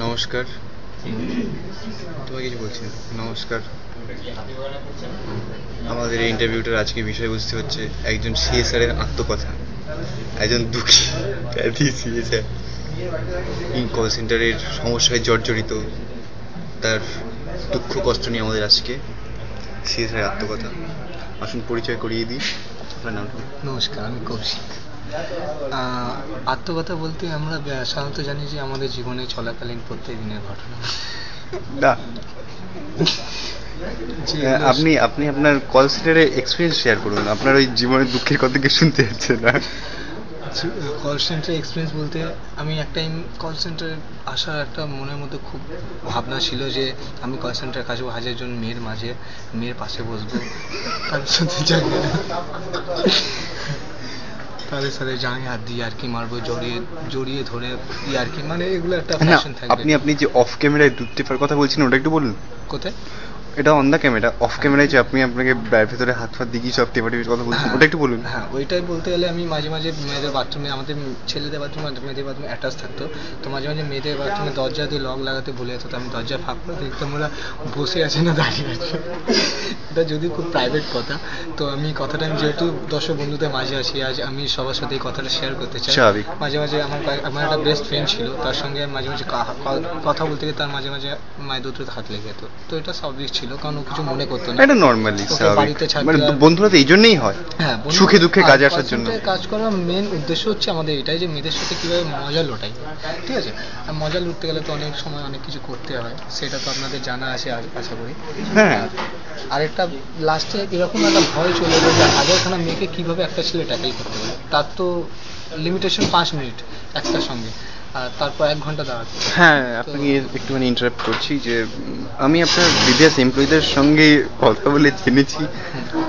নমস্কার। তোমাকে কিছু বলছি না। নমস্কার। আমাদের এই ইন্টারভিউটার আজকে বিষয়বস্তু হচ্ছে একজন সিএসআর এর আত্মকথা। একজন দুঃখী ব্যাধি সিএসআর কল সেন্টারের সমস্যায় জর্জরিত, তার দুঃখ কষ্ট নিয়ে আমাদের আজকে সিএসআর আত্মকথা। আসুন পরিচয় করিয়ে দিই। আপনার নাম? নমস্কার, আমি কৌশিক। আত্মকথা বলতে আমরা সাধারণত জানি যে আমাদের জীবনে চলাকালীন প্রত্যেক দিনের ঘটনা। না, আপনি আপনি আপনার কল সেন্টারে এক্সপিরিয়েন্স শেয়ার করুন। আপনার ওই জীবনের দুঃখের কথা কি শুনতে যাচ্ছে না? কল সেন্টার এক্সপিরিয়েন্স বলতে আমি এক টাইম কল সেন্টারে আসার একটা মনের মধ্যে খুব ভাবনা ছিল যে আমি কল সেন্টারে কাজ করবো, 1000 জন মেয়ের মাঝে, মেয়ের পাশে বসবো, তাদের সাথে জানি তাদের সাথে জানি হাত দিয়ে আর কি মারবো, জড়িয়ে ধরে আর কি, মানে এগুলো একটা ফ্যাশন থাকবে। আপনি যে অফ ক্যামেরায় দুধ টেপার কথা বলছেন ওটা একটু বলুন। কোথায়? এটা অন দ্য ক্যামেরা, অফ ক্যামেরায় যে আপনি আপনাকে ভেতরে হাত ফাত দিকে সব টেপাটিপির কথা বলছেন, ওটা একটু বলুন। হ্যাঁ, ওইটাই বলতে গেলে আমি মাঝে মাঝে মেয়েদের বাথরুমে, আমাদের ছেলেদের বাথরুম আর মেয়েদের বাথরুমে অ্যাটাচ থাকতো, তো মাঝে মাঝে মেয়েদের বাথরুমে দরজা দিয়ে লক লাগাতে ভুলে যেত, তো আমি দরজা ফাঁক করে দেখতাম ওরা বসে আছে না দাঁড়িয়ে আছে। এটা যদি খুব প্রাইভেট কথা, তো আমি কথাটা, আমি যেহেতু দর্শক বন্ধুদের মাঝে আছি, আজ আমি সবার সাথে এই কথাটা শেয়ার করতে চাই। মাঝে মাঝে আমার একটা বেস্ট ফ্রেন্ড ছিল, তার সঙ্গে মাঝে মাঝে কথা বলতে গিয়ে তার মাঝে মাঝে মায়ের দুটোতে হাত লেগে যেত, তো এটা স্বাভাবিক ছিল, কারণ ও কিছু মনে করতো না। এটা নরমালি স্বাভাবিক, মানে বন্ধুরা তো এই জন্যই হয়, হ্যাঁ, সুখে দুঃখে কাজে আসার জন্য। কাজ করার মেন উদ্দেশ্য হচ্ছে আমাদের এটাই যে মেয়েদের সাথে কিভাবে মজা লোটাই, ঠিক আছে? আর মজা লুটতে গেলে তো অনেক সময় অনেক কিছু করতে হয়, সেটা তো আপনাদের জানা আছে আশা করি। হ্যাঁ, আরেকটা লাস্টে এরকম একটা ভয় চলে যায় যে 1000খানা মেয়েকে কিভাবে একটা ছেলে ট্যাকেল করতে পারে, তার তো লিমিটেশন 5 মিনিট একটার সঙ্গে, আর তারপর 1 ঘন্টা দাঁড়াতে। হ্যাঁ, আপনাকে একটুখানি ইন্টারাপ্ট করছি যে আমি আপনার প্রিভিয়াস এমপ্লয়ীদের সঙ্গে কথা বলে জেনেছি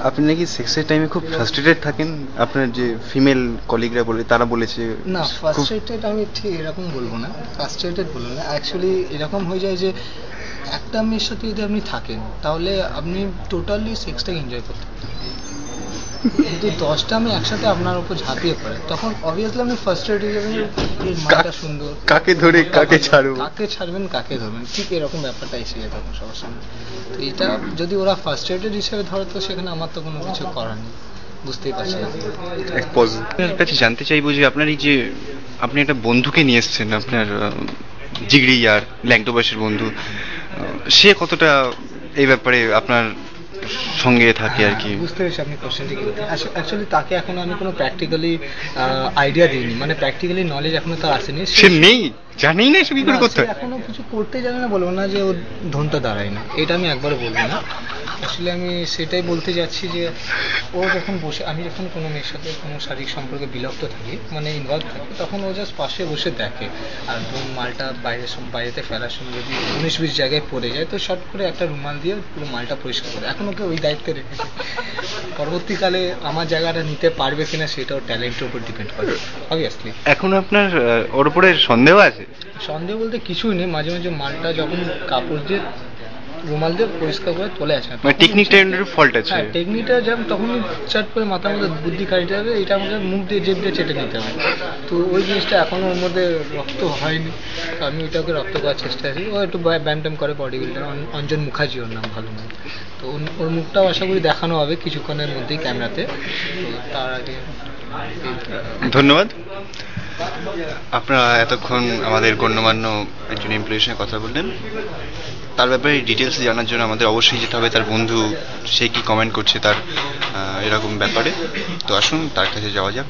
আপনি নাকি সেক্সের টাইমে খুব ফ্রাস্ট্রেটেড থাকেন। আপনার যে ফিমেল কলিগরা বলে, তারা বলেছে। না, ফ্রাস্ট্রেটেড আমি ঠিক এরকম বলবো না, ফ্রাস্ট্রেটেড বলবো না, অ্যাকচুয়ালি এরকম হয়ে যায় যে একটা মেয়ের সাথে যদি আপনি থাকেন তাহলে আপনি টোটালি সেক্সটাকে এনজয় করতে পারেন, কিন্তু 10টা মেয়ে একসাথে আপনার উপর ঝাঁপিয়ে পড়ে, তখন অবভিয়াসলি আপনি ফার্স্ট্রেট হয়ে যাবেন, এই মাটা সুন্দর, কাকে ধরে কাকে ছাড়বেন, কাকে ছাড়বেন কাকে ধরবেন, ঠিক এরকম ব্যাপারটা এসে যায় তখন সবার সামনে। তো এটা যদি ওরা ফার্স্ট্রেটেড হিসেবে ধরে, তো সেখানে আমার তো কোনো কিছু করার নেই, বুঝতেই পারছেন। আপনার কাছে জানতে চাইবো যে আপনার এই যে আপনি একটা বন্ধুকে নিয়ে এসছেন, আপনার জিগরি আর ল্যাংটো বয়সের বন্ধু, সে কতটা এই ব্যাপারে আপনার সঙ্গে থাকে আর কি? বুঝতে পেরেছি আপনি কোশ্চেনটি কি বলতে। অ্যাকচুয়ালি তাকে এখন আমি কোনো প্র্যাকটিক্যালি আইডিয়া দিইনি, মানে প্র্যাকটিক্যালি নলেজ এখনো তার আসেনি, সে নেই, জানেই না সে কি করে করতে হয়, এখনো কিছু করতে জানে না। বলবো না যে ও ধনটা দাঁড়ায় না, এটা আমি একবারও বলবো না। অ্যাকচুয়ালি আমি সেটাই বলতে যাচ্ছি যে ও যখন বসে, আমি যখন কোনো মেয়ের সাথে কোনো শারীরিক সম্পর্কে বিলক্ত থাকি, মানে ইনভলভ থাকি, তখন ও জাস্ট পাশে বসে দেখে, আর ধরুন মালটা বাইরেতে ফেলার সময় যদি 19-20 জায়গায় পড়ে যায়, তো শর্ট করে একটা রুমাল দিয়ে পুরো মালটা পরিষ্কার করে, এখন ওকে ওই দায়িত্বে রেখেছে। পরবর্তীকালে আমার জায়গাটা নিতে পারবে কিনা সেটাও ট্যালেন্টের উপর ডিপেন্ড করে অবভিয়াসলি। এখন আপনার ওর উপরে সন্দেহ আছে? সন্দেহ বলতে কিছুই নেই, মাঝে মাঝে মালটা যখন কাপড় দিয়ে রুমাল দিয়ে পরিষ্কার করে চলে আসে, মানে টেকনিকটা এর ফল্ট আছে। হ্যাঁ, টেকনিকটা যেমন তখন চাট করে মাথার মধ্যে বুদ্ধি কাটিতে হবে, এটা আমাদের মুখ দিয়ে জেব দিয়ে চেটে নিতে হবে, তো ওই জিনিসটা এখনো ওর মধ্যে রক্ত হয়নি, তো আমি ওইটাকে রক্ত করার চেষ্টা আছি। ও একটু ব্যায়াম ট্যাম করে, বডি বিল্ডার, অঞ্জন মুখার্জি ওর নাম, ভালো নাম, তো ওর মুখটাও আশা করি দেখানো হবে কিছুক্ষণের মধ্যেই ক্যামেরাতে, তো তার আগে ধন্যবাদ। আপনারা এতক্ষণ আমাদের গণ্যমান্য একজন এমপ্লয়ির সঙ্গে কথা বললেন, তার ব্যাপারে ডিটেলস জানার জন্য আমাদের অবশ্যই যেতে হবে তার বন্ধু, সে কি কমেন্ট করছে তার এরকম ব্যাপারে। তো আসুন তার কাছে যাওয়া যাক।